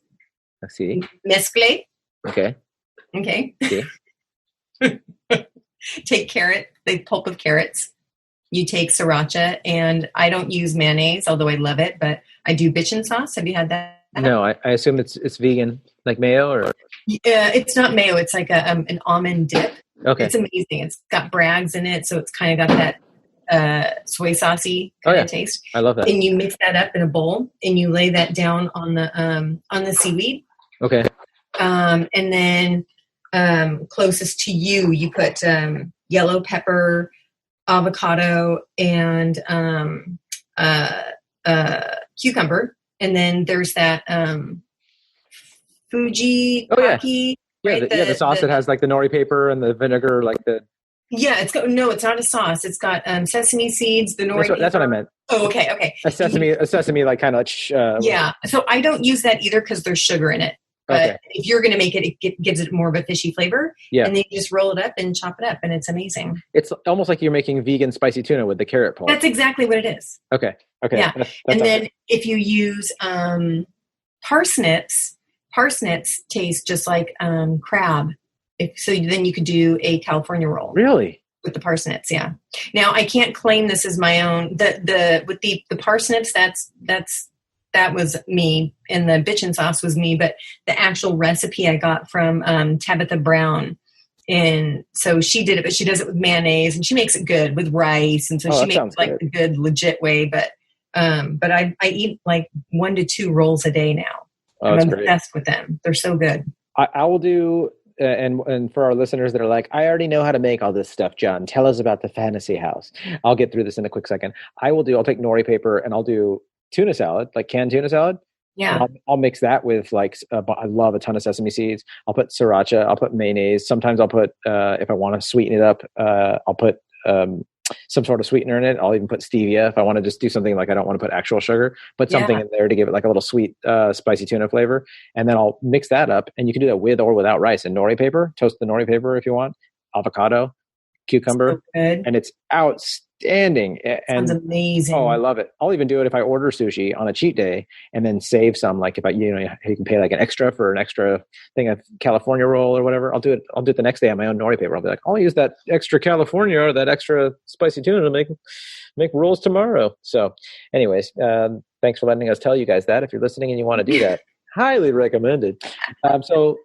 Sí. Mezcle. Okay. Sí. Take the pulp of carrots. You take sriracha, and I don't use mayonnaise, although I love it, but I do bitchin sauce. Have you had that? No, I assume it's vegan, like mayo, or? Yeah, it's not mayo. It's like an almond dip. Okay. It's amazing. It's got Bragg's in it, so it's kind of got that soy saucy kind of taste. I love that. And you mix that up in a bowl, and you lay that down on the seaweed. Okay. And then closest to you put yellow pepper, avocado, and cucumber, and then there's that Fuji kaki. Right? The sauce that has like the nori paper and the vinegar, like the. Yeah, it's not a sauce. It's got sesame seeds, the nori. That's what I meant. Oh, okay. A sesame, like kind of. Yeah, so I don't use that either because there's sugar in it. But if you're going to make it, it gives it more of a fishy flavor. Yeah. And then you just roll it up and chop it up, and it's amazing. It's almost like you're making vegan spicy tuna with the carrot pulp. That's exactly what it is. Okay. Yeah. And then if you use parsnips taste just like crab. Then you could do a California roll. Really? With the parsnips, yeah. Now I can't claim this as my own. With the parsnips, that was me, and the bitchin sauce was me, but the actual recipe I got from Tabitha Brown. And so she did it, but she does it with mayonnaise, and she makes it good with rice. And so she makes like the good, legit way. But I eat like 1 to 2 rolls a day now. I'm obsessed with them. They're so good. I will do, and for our listeners that are like, I already know how to make all this stuff, John, tell us about the fantasy house. I'll get through this in a quick second. I'll take nori paper, and I'll do tuna salad, like canned tuna salad. Yeah. I'll mix that with like, I love a ton of sesame seeds. I'll put sriracha. I'll put mayonnaise. Sometimes I'll put, if I want to sweeten it up, I'll put some sort of sweetener in it. I'll even put stevia if I want to just do something like I don't want to put actual sugar. Put something in there to give it like a little sweet, spicy tuna flavor. And then I'll mix that up. And you can do that with or without rice and nori paper. Toast the nori paper if you want. avocado, cucumber, So good. and it's outstanding. Sounds And amazing. oh, I love it. I'll even do it if I order sushi on a cheat day and then save some. Like if you can pay like an extra for an extra thing of California roll or whatever. I'll do it the next day on my own nori paper. I'll be like, I'll use that extra California or that extra spicy tuna to make rolls tomorrow. So anyways, thanks for letting us tell you guys that. If you're listening and you want to do that, highly recommended. So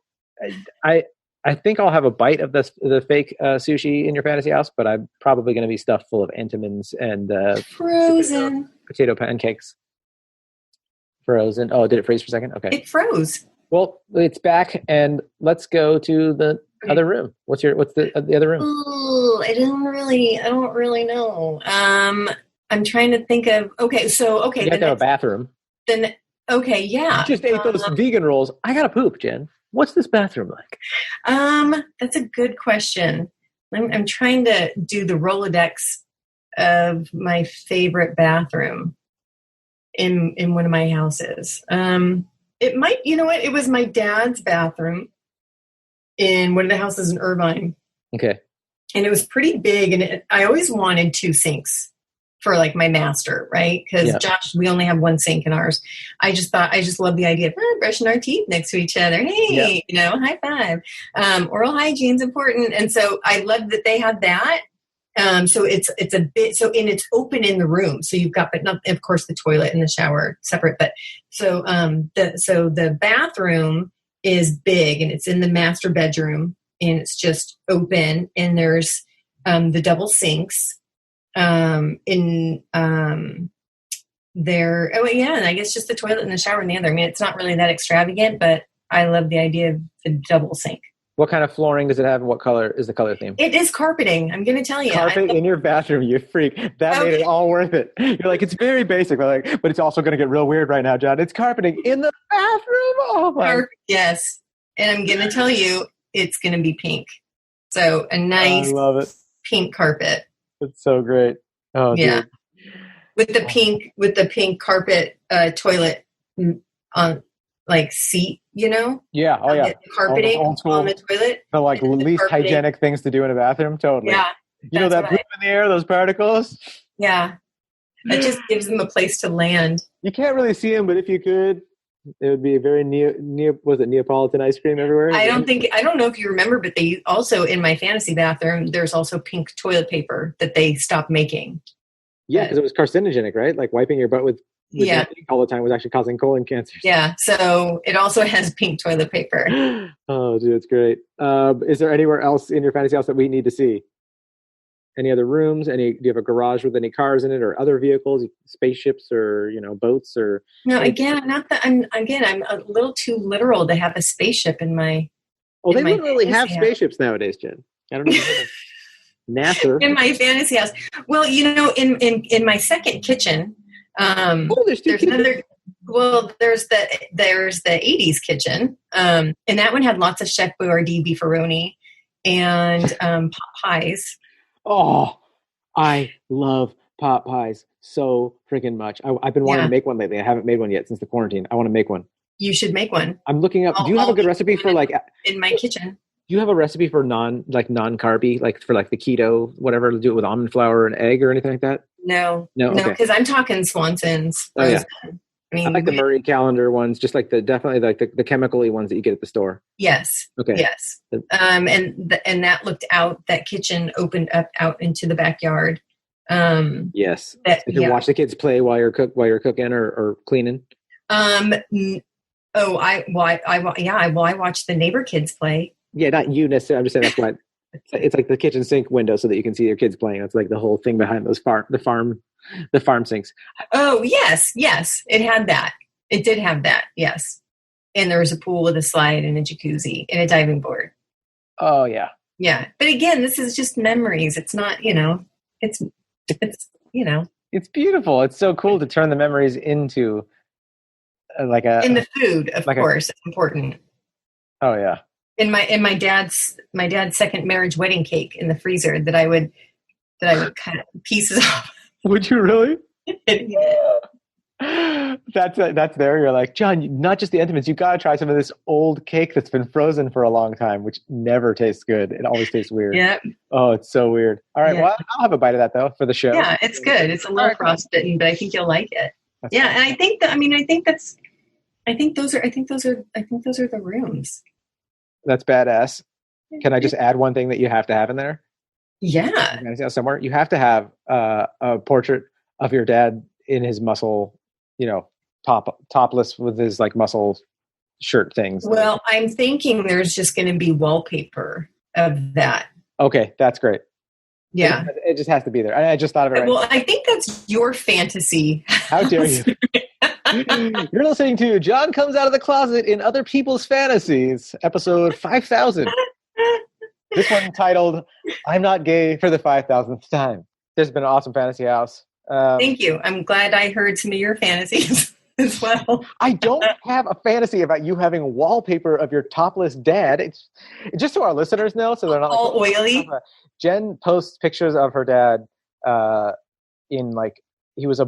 I think I'll have a bite of the fake sushi in your fantasy house, but I'm probably going to be stuffed full of Entenmann's and frozen potato pancakes. Frozen. Oh, did it freeze for a second? Okay. It froze. Well, it's back, and let's go to the other room. What's the other room? Ooh, I don't really know. I'm trying to think of. Okay. You have to have a bathroom. Then okay, yeah. You just ate those vegan rolls. I gotta poop, Jen. What's this bathroom like? That's a good question. I'm trying to do the Rolodex of my favorite bathroom in one of my houses. It might, you know what? It was my dad's bathroom in one of the houses in Irvine. Okay. And it was pretty big, and I always wanted 2 sinks for like my master, right? Because Josh, we only have 1 sink in ours. I just love the idea of brushing our teeth next to each other. Hey, high five. Oral hygiene's important, and so I love that they have that. So it's a bit and it's open in the room. So you've got, but not of course the toilet and the shower separate. But so the bathroom is big, and it's in the master bedroom, and it's just open, and there's the double sinks. And I guess just the toilet and the shower in the other. I mean, it's not really that extravagant, but I love the idea of the double sink. What kind of flooring does it have? And what color is the color theme? It is carpeting. I'm going to tell you. Carpet in your bathroom, you freak. That made it all worth it. You're like, it's very basic, but it's also going to get real weird right now, John. It's carpeting in the bathroom. Oh my. Yes. And I'm going to tell you, it's going to be pink. So a nice I love it. Pink carpet. It's so great. Oh yeah. Dude. With the pink carpet toilet on like seat, Yeah. Oh yeah. The carpeting on the toilet. The least hygienic things to do in a bathroom. Totally. Yeah. That poop in the air, those particles. Yeah. It just gives them a place to land. You can't really see them, but if you could, it would be a very was it Neapolitan ice cream everywhere? I don't know if you remember, but they also, in my fantasy bathroom, there's also pink toilet paper that they stopped making. Yeah, because it was carcinogenic, right? Like wiping your butt with pink all the time was actually causing colon cancer. Yeah, so it also has pink toilet paper. Oh, dude, it's great. Is there anywhere else in your fantasy house that we need to see? Any other rooms? Do you have a garage with any cars in it, or other vehicles, spaceships, or boats, or? No, again, I'm a little too literal to have a spaceship in my. Oh, they don't really have spaceships nowadays, Jen. I don't know. NASA in my fantasy house. Well, in my second kitchen. There's another. Well, there's the 80s kitchen, and that one had lots of Chef Boyardee beefaroni and pot pies. Oh, I love pot pies so freaking much. I've been wanting to make one lately. I haven't made one yet since the quarantine. I want to make one. You should make one. I'm looking up. Do you have a good recipe for in my kitchen? Do you have a recipe for non-carby, for the keto, whatever, to do it with almond flour and egg or anything like that? No, because I'm talking Swanson's frozen. Oh, yeah. I like the Murray calendar ones, just definitely the chemical-y ones that you get at the store. Yes. Okay. Yes. And that looked out. That kitchen opened up out into the backyard. Yes. You can watch the kids play while you're cooking or cleaning. I watch the neighbor kids play. Yeah, not you necessarily. I'm just saying that's why it's like the kitchen sink window so that you can see your kids playing. It's like the whole thing behind those farm sinks. Oh, yes. It had that. It did have that. Yes. And there was a pool with a slide and a jacuzzi and a diving board. Oh, yeah. Yeah. But again, this is just memories. It's not, it's it's beautiful. It's so cool to turn the memories into in the food, of course, it's important. Oh, yeah. In my dad's second marriage wedding cake in the freezer that I would cut pieces off. Would you really? Yeah. That's there. You're like, John, not just the Entenmann's. You gotta try some of this old cake that's been frozen for a long time, which never tastes good. It always tastes weird. Yeah. Oh, it's so weird. All right, well, I'll have a bite of that though for the show. Yeah, it's good. It's a little frostbitten, but I think you'll like it. That's and I think that. I think those are the rooms. That's badass. Can I just add one thing that you have to have in there? Yeah. Somewhere you have to have a portrait of your dad in his muscle, topless with his like muscle shirt things. Well, I'm thinking there's just going to be wallpaper of that. Okay, that's great. Yeah. It just has to be there. I just thought of it right now. I think that's your fantasy. How dare you? You're listening to John Comes Out of the Closet in Other People's Fantasies, episode 5000. This one titled, I'm Not Gay for the 5,000th Time. There's been an awesome fantasy house. Thank you. I'm glad I heard some of your fantasies as well. I don't have a fantasy about you having wallpaper of your topless dad. It's just so our listeners know, so they're not all like, oily. Jen posts pictures of her dad in like, he was a,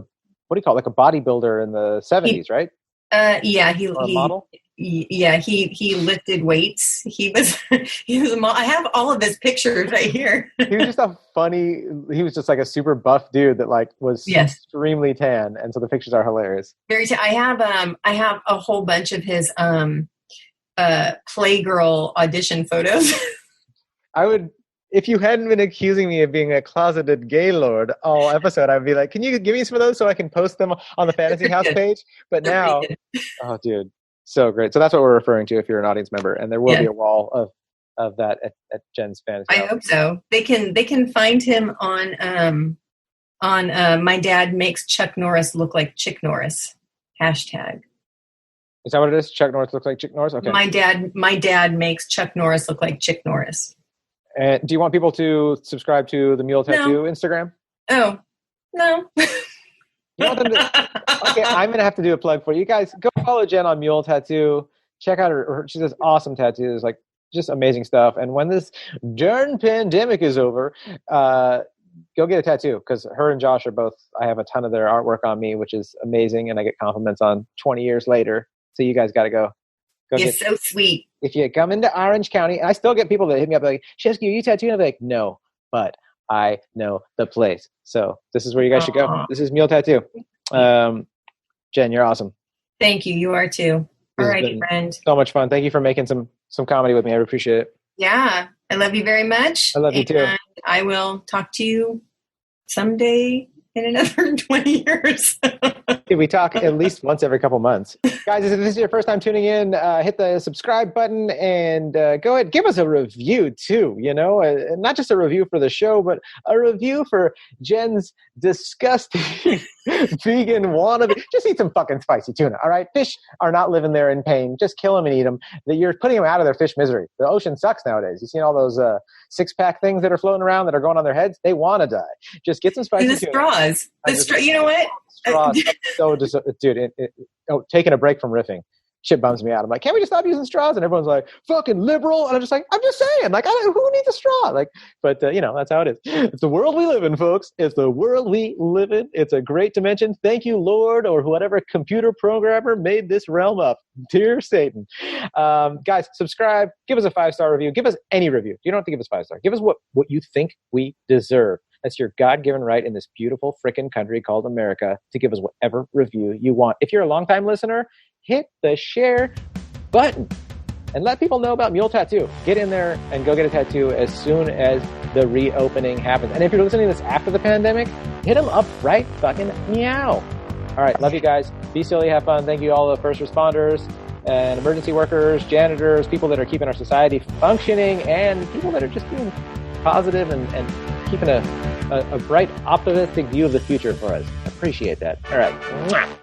what do you call it? Like a bodybuilder in the 70s, right? Yeah, he model. Yeah, he lifted weights. He was a model. I have all of his pictures right here. He was just like a super buff dude that like was extremely tan, and so the pictures are hilarious. Very tan. I have a whole bunch of his Playgirl audition photos. I would, if you hadn't been accusing me of being a closeted gay lord all episode, I'd be like, can you give me some of those so I can post them on the Fantasy House page? But now, oh, dude, so great. So that's what we're referring to if you're an audience member, and there will be a wall of that at Jen's Fantasy House. I hope so. They can find him on My Dad Makes Chuck Norris Look Like Chick Norris #. Is that what it is? Chuck Norris looks like Chick Norris? Okay. My dad makes Chuck Norris look like Chick Norris. And do you want people to subscribe to the Mule Tattoo Instagram? Oh, no. You want them to? Okay, I'm going to have to do a plug for you guys. Go follow Jen on Mule Tattoo. Check out her. She does awesome tattoos, like just amazing stuff. And when this darn pandemic is over, go get a tattoo, because her and Josh are both, I have a ton of their artwork on me, which is amazing. And I get compliments on 20 years later. So you guys got to go. You're so sweet. If you come into Orange County, I still get people that hit me up like, Shefsky, are you tattooing? I'm like, no, but I know the place. So this is where you guys should go. This is Mule Tattoo. Jen, you're awesome. Thank you. You are too. All righty, friend. So much fun. Thank you for making some comedy with me. I appreciate it. Yeah. I love you very much. I love you too. I will talk to you someday in another 20 years. We talk at least once every couple months. Guys, if this is your first time tuning in, hit the subscribe button and go ahead, give us a review too, not just a review for the show, but a review for Jen's disgusting vegan wannabe. Just eat some fucking spicy tuna, all right? Fish are not living there in pain. Just kill them and eat them. You're putting them out of their fish misery. The ocean sucks nowadays. You've seen all those six-pack things that are floating around that are going on their heads? They want to die. Just get some spicy tuna. Straws. You know what? Straws. Dude, taking a break from riffing, shit bums me out. I'm like, can't we just stop using straws? And everyone's like, fucking liberal. And I'm just like, I'm just saying, like, who needs a straw? Like, but that's how it is. It's the world we live in, folks. It's the world we live in. It's a great dimension. Thank you, Lord, or whatever computer programmer made this realm up. Dear Satan. Guys, subscribe. Give us a 5-star review. Give us any review. You don't have to give us 5-star. Give us what you think we deserve. That's your God-given right in this beautiful frickin' country called America to give us whatever review you want. If you're a longtime listener, hit the share button and let people know about Mule Tattoo. Get in there and go get a tattoo as soon as the reopening happens. And if you're listening to this after the pandemic, hit them up right fucking meow. All right, love you guys. Be silly, have fun. Thank you all the first responders and emergency workers, janitors, people that are keeping our society functioning, and people that are just being positive and keeping a bright, optimistic view of the future for us. I appreciate that. All right. Mwah.